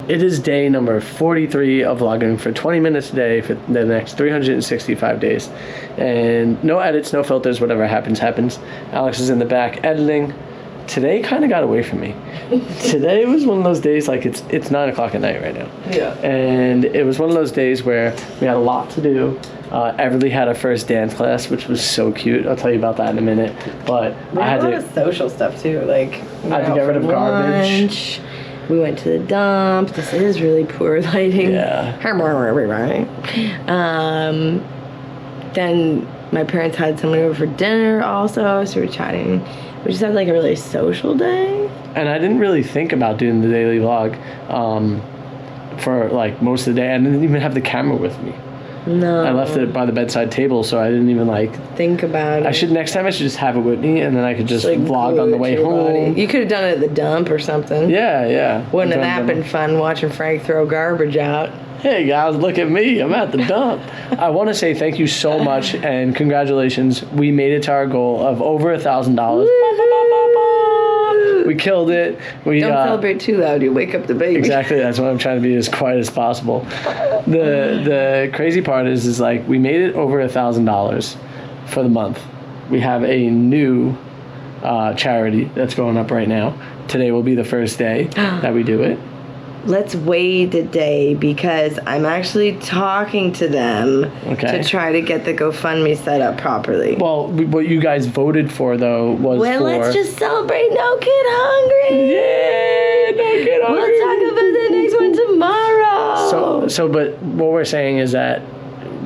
it is day number 43 of vlogging for 20 minutes a day for the next 365 days. And no edits, no filters, whatever happens, happens. Alex is in the back editing. Today kind of got away from me. Today was one of those days, like it's 9 o'clock at night right now. Yeah. And it was one of those days where we had a lot to do. Everly had our first dance class, which was so cute. I'll tell you about that in a minute. But I had a lot of social stuff too. Like I had to get rid of garbage. We went to the dump. This is really poor lighting. Yeah. Then my parents had someone over for dinner also, so we were chatting. We just had like a really social day. And I didn't really think about doing the daily vlog for like most of the day. I didn't even have the camera with me. No. I left it by the bedside table, so I didn't even like think about it. Next time I should just have it with me, and then I could just like, vlog on the way home. Body. You could have done it at the dump or something. Yeah. Wouldn't have that been fun watching Frank throw garbage out? Hey guys, look at me. I'm at the dump. I want to say thank you so much and congratulations. We made it to our goal of over $1,000. We killed it. Don't celebrate too loud. You wake up the baby. Exactly. That's why I'm trying to be as quiet as possible. The crazy part is like we made it over $1,000 for the month. We have a new charity that's going up right now. Today will be the first day that we do it. Let's wait a day because I'm actually talking to them to try to get the GoFundMe set up properly. Well, what you guys voted for, though, was let's just celebrate No Kid Hungry. Yeah, No Kid Hungry. We'll talk about the next one tomorrow. But what we're saying is that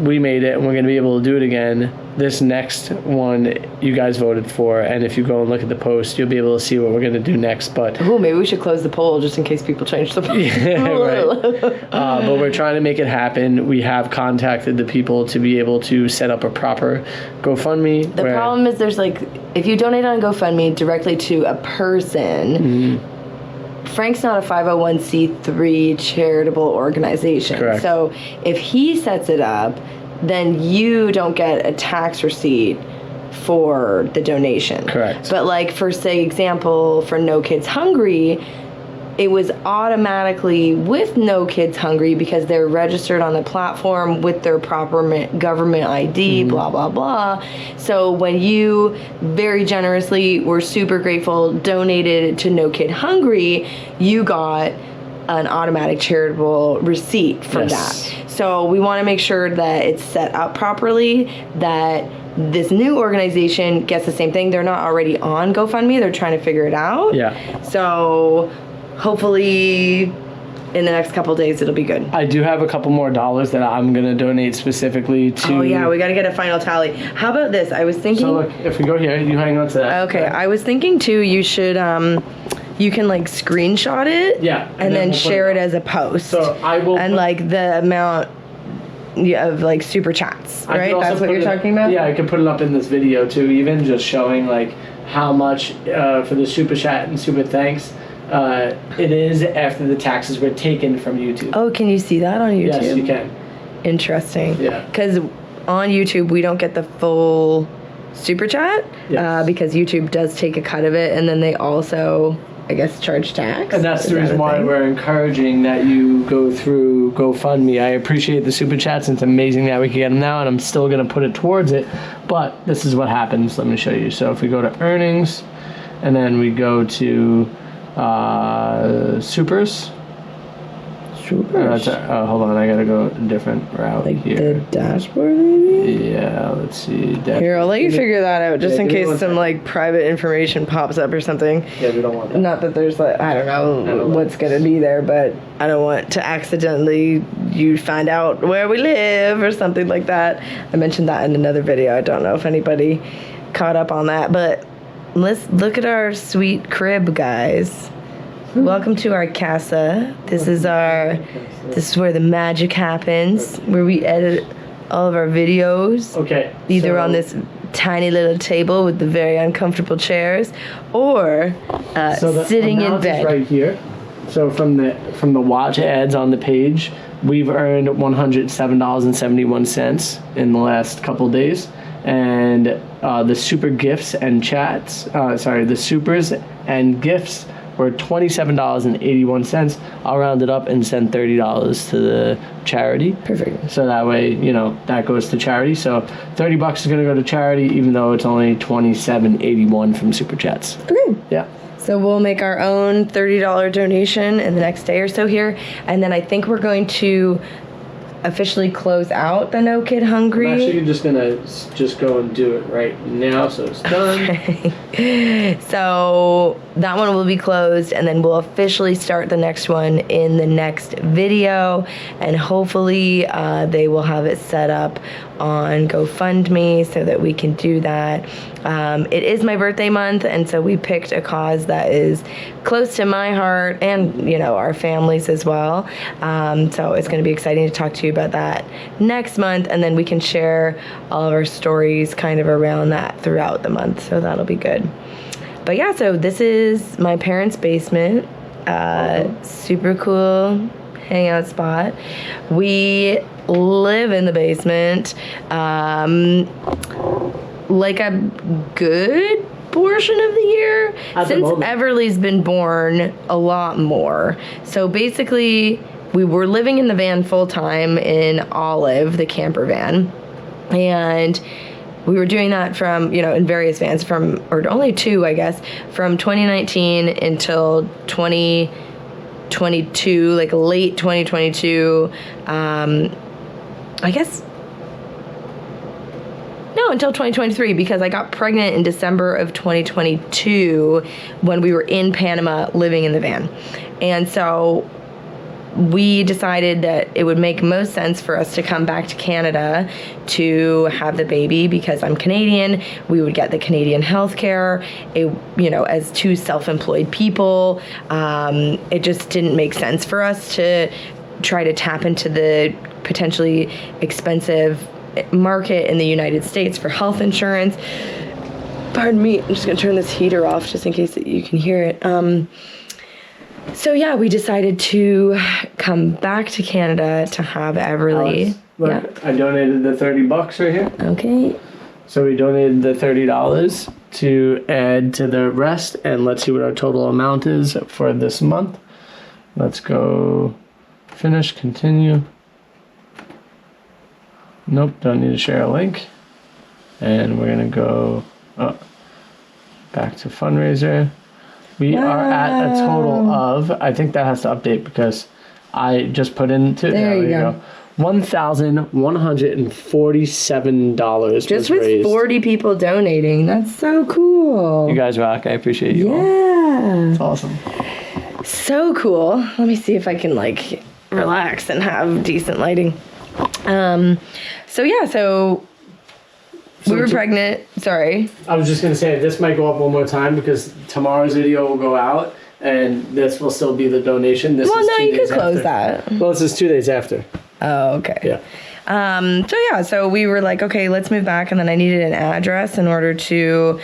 we made it and we're going to be able to do it again. This next one you guys voted for, and if you go and look at the post, you'll be able to see what we're going to do next. But maybe we should close the poll just in case people change the poll. Yeah, right. But we're trying to make it happen. We have contacted the people to be able to set up a proper GoFundMe. The problem is there's like, if you donate on GoFundMe directly to a person, Frank's not a 501c3 charitable organization. Correct. So if he sets it up, then you don't get a tax receipt for the donation. Correct. But like for, say, example, for No Kids Hungry, it was automatically with No Kids Hungry because they're registered on the platform with their proper government ID, blah, blah, blah. So when you very generously, we're super grateful, donated to No Kid Hungry, you got an automatic charitable receipt from that. So we want to make sure that it's set up properly, that this new organization gets the same thing. They're not already on GoFundMe. They're trying to figure it out. Yeah. So hopefully in the next couple days it'll be good. I do have a couple more dollars that I'm going to donate specifically to... Oh, yeah. We got to get a final tally. How about this? I was thinking... So, look, if we go here, you hang on to that. Okay. I was thinking, too, you should... you can like screenshot it, and then we'll share it as a post. So I will, and like the amount of like super chats, right? That's what you're talking about. Yeah, I can put it up in this video too, even just showing like how much for the super chat and super thanks it is after the taxes were taken from YouTube. Oh, can you see that on YouTube? Yes, you can. Interesting. Yeah. Because on YouTube we don't get the full super chat because YouTube does take a cut of it, and then they also, I guess, charge tax. And that's the reason why we're encouraging that you go through GoFundMe. I appreciate the super chats, and it's amazing that we can get them now, and I'm still going to put it towards it. But this is what happens. Let me show you. So if we go to earnings, and then we go to supers. Hold on, I gotta go a different route like here. The dashboard, maybe? Yeah, let's see. Here, I'll let you figure that out, just in case some like private information pops up or something. Yeah, we don't want that. Not that there's like, I don't know what's gonna be there, but I don't want to accidentally you find out where we live or something like that. I mentioned that in another video. I don't know if anybody caught up on that, but let's look at our sweet crib, guys. Welcome to our casa. This is where the magic happens, where we edit all of our videos. Okay. Either on this tiny little table with the very uncomfortable chairs, or sitting in bed. Right here. So from the watch ads on the page, we've earned $107.71 in the last couple days, and the super gifts and chats. The supers and gifts we're at $27.81. I'll round it up and send $30 to the charity. Perfect. So that way, that goes to charity. So $30 is going to go to charity, even though it's only $27.81 from Super Chats. Okay. Yeah. So we'll make our own $30 donation in the next day or so here. And then I think we're going to officially close out the No Kid Hungry. I'm actually just going to go and do it right now, so it's done. Okay. So that one will be closed, and then we'll officially start the next one in the next video. And hopefully they will have it set up on GoFundMe so that we can do that. It is my birthday month, and so we picked a cause that is close to my heart and, our families as well. So it's going to be exciting to talk to you about that next month, and then we can share all of our stories kind of around that throughout the month. So that'll be good. But yeah, so this is my parents' basement. Super cool hangout spot. We live in the basement like a good portion of the year. Since Everly's been born, a lot more. So basically, we were living in the van full time in Olive, the camper van, and we were doing that from, in various vans or only two, I guess, from 2019 until 2022, like late 2022, I guess, no, until 2023, because I got pregnant in December of 2022 when we were in Panama living in the van. And so we decided that it would make most sense for us to come back to Canada to have the baby because I'm Canadian. We would get the Canadian healthcare. As two self-employed people, it just didn't make sense for us to try to tap into the potentially expensive market in the United States for health insurance. Pardon me, I'm just gonna turn this heater off just in case that you can hear it. So yeah, we decided to come back to Canada to have Everly. Alex, look, I donated the $30 right here. Okay. So we donated the $30 to add to the rest, and let's see what our total amount is for this month. Let's go finish, continue. Nope, don't need to share a link. And we're gonna go back to fundraiser. We are at a total of, I think that has to update because I just put into, there you go. $1,147 just with raised. 40 people donating. That's so cool. You guys rock. I appreciate you all. Yeah. It's awesome. So cool. Let me see if I can relax and have decent lighting. We were pregnant. Sorry. I was just going to say, this might go up one more time because tomorrow's video will go out and this will still be the donation. You could close that. Well, this is 2 days after. Oh, okay. Yeah. So we were like, okay, let's move back. And then I needed an address in order to,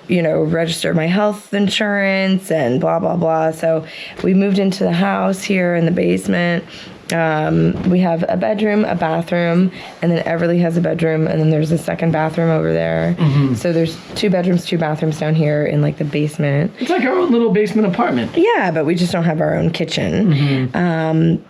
register my health insurance and blah, blah, blah. So we moved into the house here in the basement. We have a bedroom, a bathroom, and then Everly has a bedroom, and then there's a second bathroom over there. Mm-hmm. So there's 2 bedrooms, 2 bathrooms down here in the basement. It's like our own little basement apartment. Yeah, but we just don't have our own kitchen. Mm-hmm.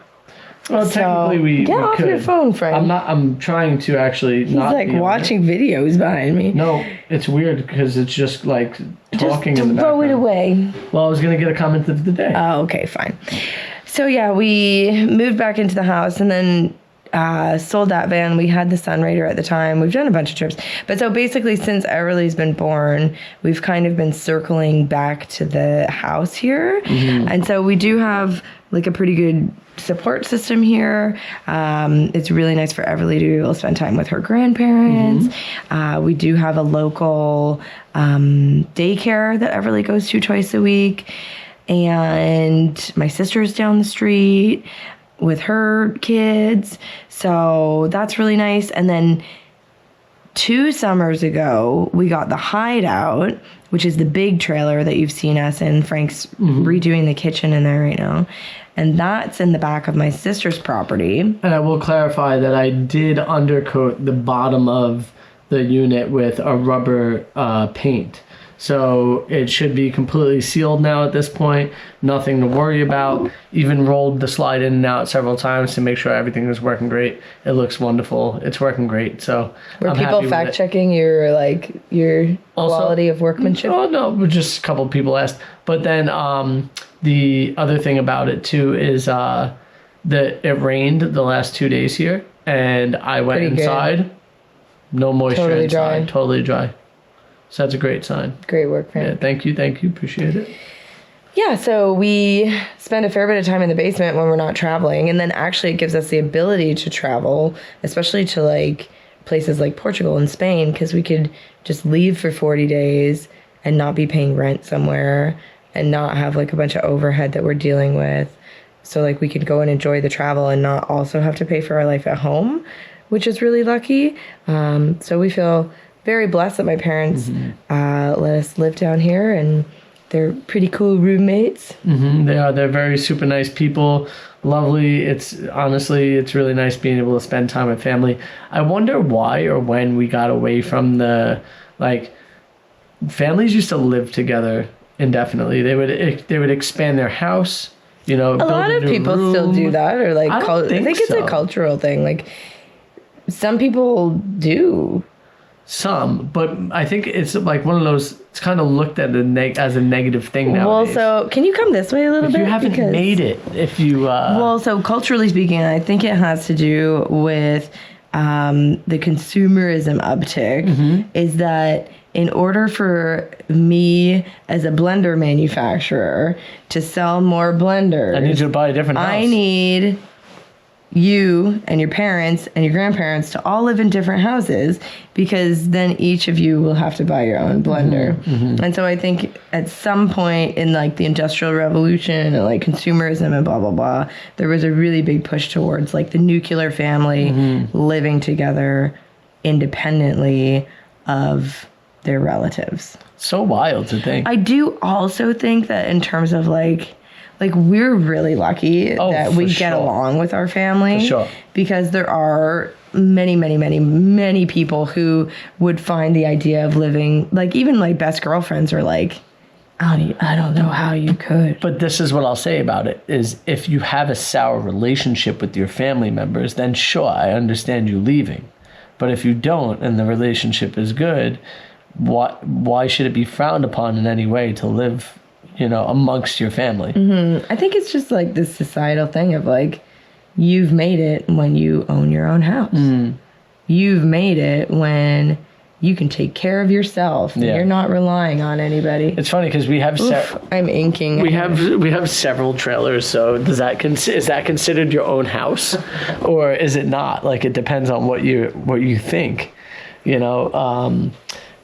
Well, technically we get off could. your phone, Frank. I'm trying to actually He's not watching videos behind me. No, it's weird because it's just talking just in the background. throw it away. Well, I was going to get a comment of the day. Oh, okay, fine. So yeah, we moved back into the house and then sold that van. We had the Sunraider at the time. We've done a bunch of trips. But so basically since Everly's been born, we've kind of been circling back to the house here. Mm-hmm. And so we do have a pretty good support system here. It's really nice for Everly to be able to spend time with her grandparents. Mm-hmm. We do have a local daycare that Everly goes to twice a week. And my sister's down the street with her kids. So that's really nice. And then 2 summers ago, we got the Hideout, which is the big trailer that you've seen us in. Frank's redoing the kitchen in there right now. And that's in the back of my sister's property. And I will clarify that I did undercoat the bottom of the unit with a rubber paint. So it should be completely sealed now at this point. Nothing to worry about. Even rolled the slide in and out several times to make sure everything was working great. It looks wonderful. It's working great. So Were I'm people happy with fact it. checking your quality of workmanship? Oh no, just a couple of people asked. But then the other thing about it too is that it rained the last 2 days here, and I went Pretty good. inside. No moisture Totally inside. dry. Totally dry. So that's a great sign. Great work, Frank. Yeah, thank you, appreciate it. Yeah, so we spend a fair bit of time in the basement when we're not traveling, and then actually it gives us the ability to travel, especially to like places like Portugal and Spain, because we could just leave for 40 days and not be paying rent somewhere and not have like a bunch of overhead that we're dealing with. So like we could go and enjoy the travel and not also have to pay for our life at home, which is really lucky. So we feel very blessed that my parents let us live down here, and they're pretty cool roommates. They are. They're very super nice people. Lovely. It's really nice being able to spend time with family. I wonder why or when we got away from the, like, families used to live together indefinitely. They would expand their house, you know. A lot of people still do that, or like, I think it's a cultural thing. Like, some people do. Some, but I think it's like one of those. It's kind of looked at as a negative thing nowadays. Well, so can you come this way a little bit? You haven't made it. If you well, so culturally speaking, I think it has to do with the consumerism uptick. Is that in order for me as a blender manufacturer to sell more blenders, I need you to buy a different house. I need you and your parents and your grandparents to all live in different houses, because then each of you will have to buy your own blender. And so I think at some point in like the Industrial Revolution and like consumerism and blah, blah, blah, there was a really big push towards like the nuclear family living together independently of their relatives. So wild to think. I do also think that in terms of like we're really lucky that we get along with our family. For sure. Because there are many, many, many, many people who would find the idea of living, like even like best girlfriends are like, I don't know how you could. But this is what I'll say about it, is if you have a sour relationship with your family members, then sure, I understand you leaving. But if you don't and the relationship is good, why should it be frowned upon in any way to live, you know, amongst your family? I think it's just like this societal thing of like, you've made it when you own your own house. You've made it when you can take care of yourself and you're not relying on anybody. It's funny because we have I'm inking. We have several trailers. So is that considered your own house, or is it not? Like, it depends on what you think, you know.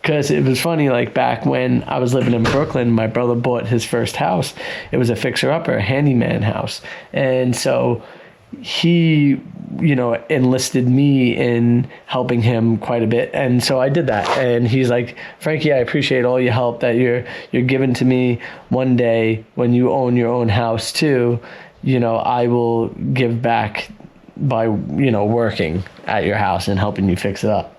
Because it was funny, like back when I was living in Brooklyn, my brother bought his first house. It was a fixer-upper, a handyman house. And so he, you know, enlisted me in helping him quite a bit. And so I did that. And he's like, Frankie, I appreciate all your help that you're giving to me. One day when you own your own house too, you know, I will give back by, you know, working at your house and helping you fix it up.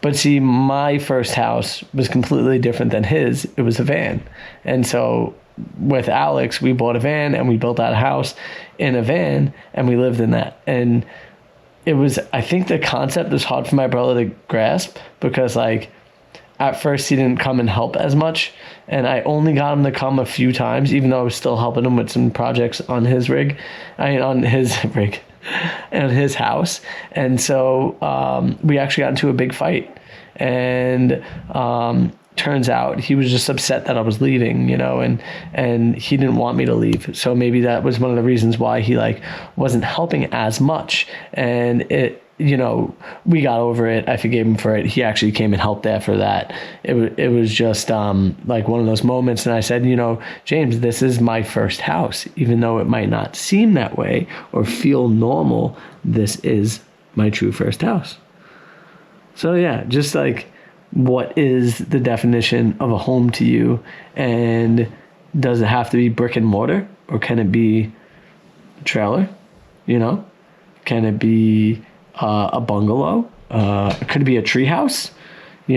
But see, my first house was completely different than his. It was a van. And so with Alex, we bought a van and we built out a house in a van and we lived in that. And it was, I think the concept was hard for my brother to grasp because, like, at first he didn't come and help as much. And I only got him to come a few times, even though I was still helping him with some projects on his and his house. And so we actually got into a big fight, and turns out he was just upset that I was leaving, you know, and he didn't want me to leave. So maybe that was one of the reasons why he like wasn't helping as much. And it, you know, we got over it. I forgave him for it. He actually came and helped after that. It was just like one of those moments. And I said, you know, James, this is my first house. Even though it might not seem that way or feel normal, this is my true first house. So yeah, just like, what is the definition of a home to you? And does it have to be brick and mortar, or can it be a trailer? You know, can it be a bungalow? Could it be a tree house?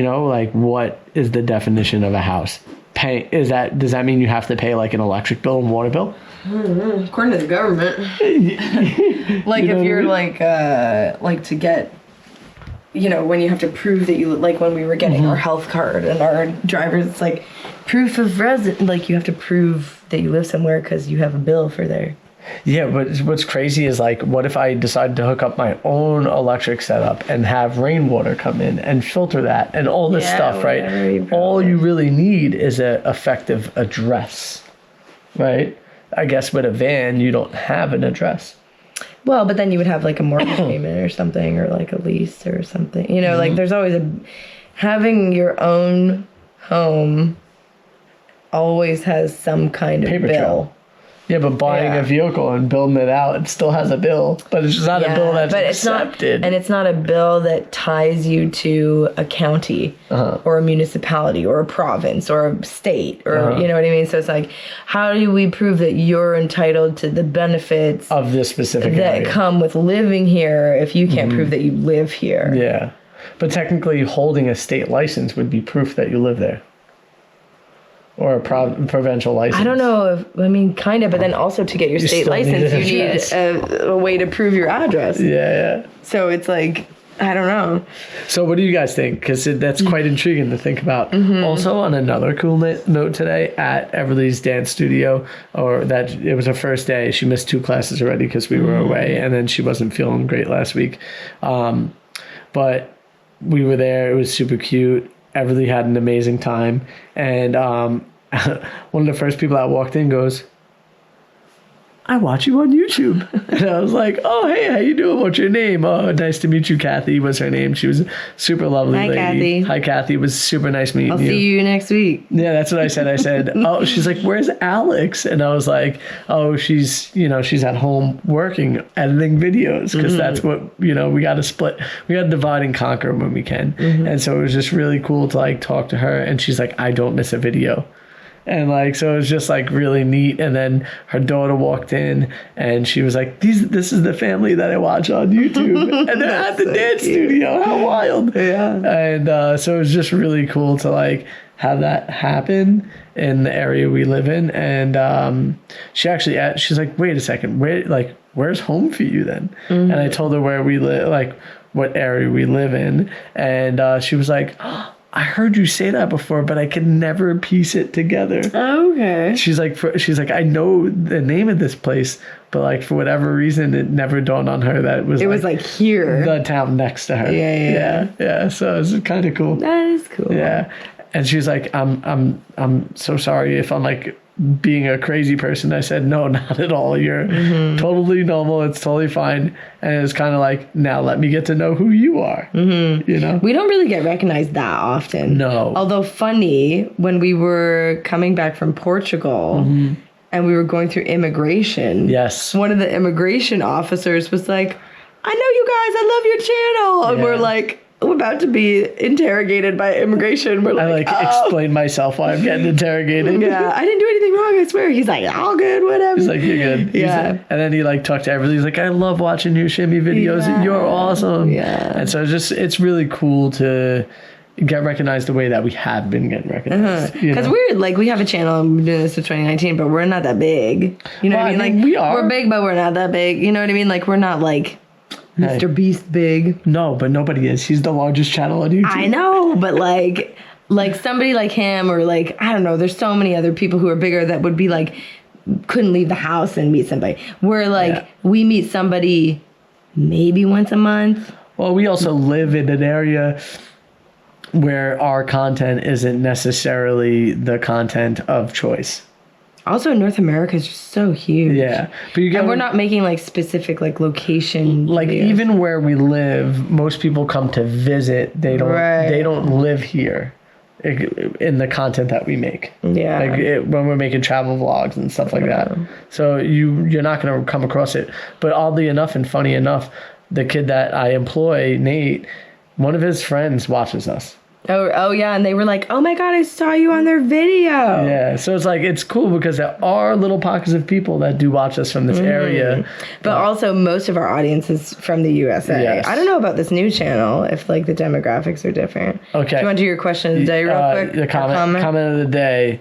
Like, what is the definition of a house? Does that mean you have to pay like an electric bill and water bill? According to the government. Like, if you're like to get, when you have to prove that you, like when we were getting our health card and our driver's, it's like proof of like you have to prove that you live somewhere because you have a bill for there. Yeah, but what's crazy is like, what if I decided to hook up my own electric setup and have rainwater come in and filter that and all this stuff, right? All you really need is an effective address, right? I guess with a van, you don't have an address. Well, but then you would have like a mortgage payment or something, or like a lease or something. Like there's always having your own home always has some kind of Paper bill. trail. Yeah, but buying a vehicle and building it out, it still has a bill, but it's just not a bill that's accepted. And it's not a bill that ties you to a county or a municipality or a province or a state or, you know what I mean? So it's like, how do we prove that you're entitled to the benefits of this specific that area come with living here if you can't prove that you live here? Yeah. But technically, holding a state license would be proof that you live there. Or a provincial license. I don't know kind of, but then also to get your state license, you need a way to prove your address. Yeah. So it's like, I don't know. So what do you guys think? Because that's quite intriguing to think about. Also, on another cool note today, at Everly's dance studio, it was her first day. She missed 2 classes already because we were away, and then she wasn't feeling great last week. But we were there. It was super cute. Everly had an amazing time, and one of the first people that walked in goes, "I watch you on YouTube." And I was like, "Oh, hey, how you doing? What's your name?" "Oh, nice to meet you." Kathy was her name. She was a super lovely lady. Kathy. Hi, Kathy. It was super nice meeting you. I'll see you next week. Yeah, that's what I said. I said, "Oh," she's like, "Where's Alex?" And I was like, "Oh, she's at home working, editing videos, because that's what, we got to split. We got to divide and conquer when we can." And so it was just really cool to like talk to her. And she's like, "I don't miss a video." And like, so it was just like really neat. And then her daughter walked in and she was like, this is the family that I watch on YouTube. And they're at the dance studio. How wild. Yeah. And so it was just really cool to like have that happen in the area we live in. And she's like, "Wait a second, where's home for you then?" And I told her where we live, like what area we live in. And she was like, "I heard you say that before, but I could never piece it together." Okay. She's like, "I know the name of this place, but like for whatever reason, it never dawned on her that it was like here, the town next to her." Yeah. So it's kind of cool. That is cool. Yeah, and she was like, I'm so sorry if I'm like being a crazy person." I said, "No, not at all. You're totally normal. It's totally fine." And it's kind of like, now let me get to know who you are. We don't really get recognized that often. No. Although funny, when we were coming back from Portugal and we were going through immigration. Yes. One of the immigration officers was like, "I know you guys. I love your channel." And we're like, we're about to be interrogated by immigration. We're like, explain myself why I'm getting interrogated. Yeah, I didn't do anything wrong, I swear. He's like, "All good, whatever." He's like, "You're good." Yeah. And then he like talked to everybody. He's like, "I love watching your shimmy videos. Yeah. You're awesome." Yeah. And so it's really cool to get recognized the way that we have been getting recognized. Because we're like, we have a channel and we're doing this since 2019, but we're not that big. You know what I mean? Like, we are. We're big, but we're not that big. You know what I mean? Like, we're not like Mr. Beast big. No, but nobody is. He's the largest channel on YouTube. I know, but like somebody like him, or like, I don't know, there's so many other people who are bigger that would be like, couldn't leave the house and meet somebody. We're like, we meet somebody maybe once a month. Well, we also live in an area where our content isn't necessarily the content of choice. Also, North America is just so huge. Yeah, but and we're not making like specific like location. Like videos. Even where we live, most people come to visit. They don't. They don't live here in the content that we make. Yeah. Like when we're making travel vlogs and stuff like that. So you're not going to come across it. But oddly enough and funny enough, the kid that I employ, Nate, one of his friends watches us. Oh yeah, and they were like, "Oh my god, I saw you on their video." Yeah, so it's like it's cool because there are little pockets of people that do watch us from this area. But also most of our audience is from the USA. Yes. I don't know about this new channel if like the demographics are different. Okay. Do you want to do your question of the day real quick? The comment of the day.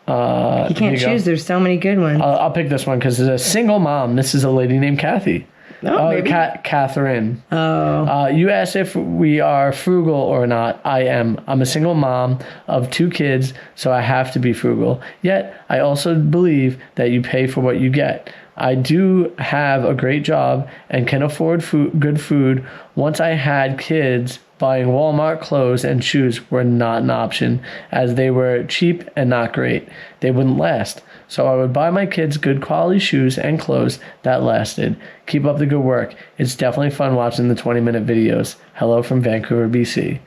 You can't choose. There's so many good ones. I'll pick this one because it's a single mom. This is a lady named Kathy. Maybe. Catherine. Oh. You asked if we are frugal or not. I am. I'm a single mom of 2 kids, so I have to be frugal. Yet, I also believe that you pay for what you get. I do have a great job and can afford good food. Once I had kids, buying Walmart clothes and shoes were not an option, as they were cheap and not great. They wouldn't last. So I would buy my kids good quality shoes and clothes that lasted. Keep up the good work. It's definitely fun watching the 20-minute videos. Hello from Vancouver, BC.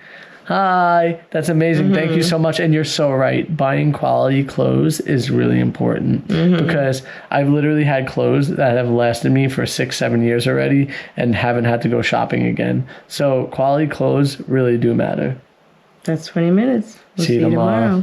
Hi, that's amazing. Thank you so much. And you're so right. Buying quality clothes is really important because I've literally had clothes that have lasted me for 6-7 years already and haven't had to go shopping again. So quality clothes really do matter. That's 20 minutes. We'll see you tomorrow.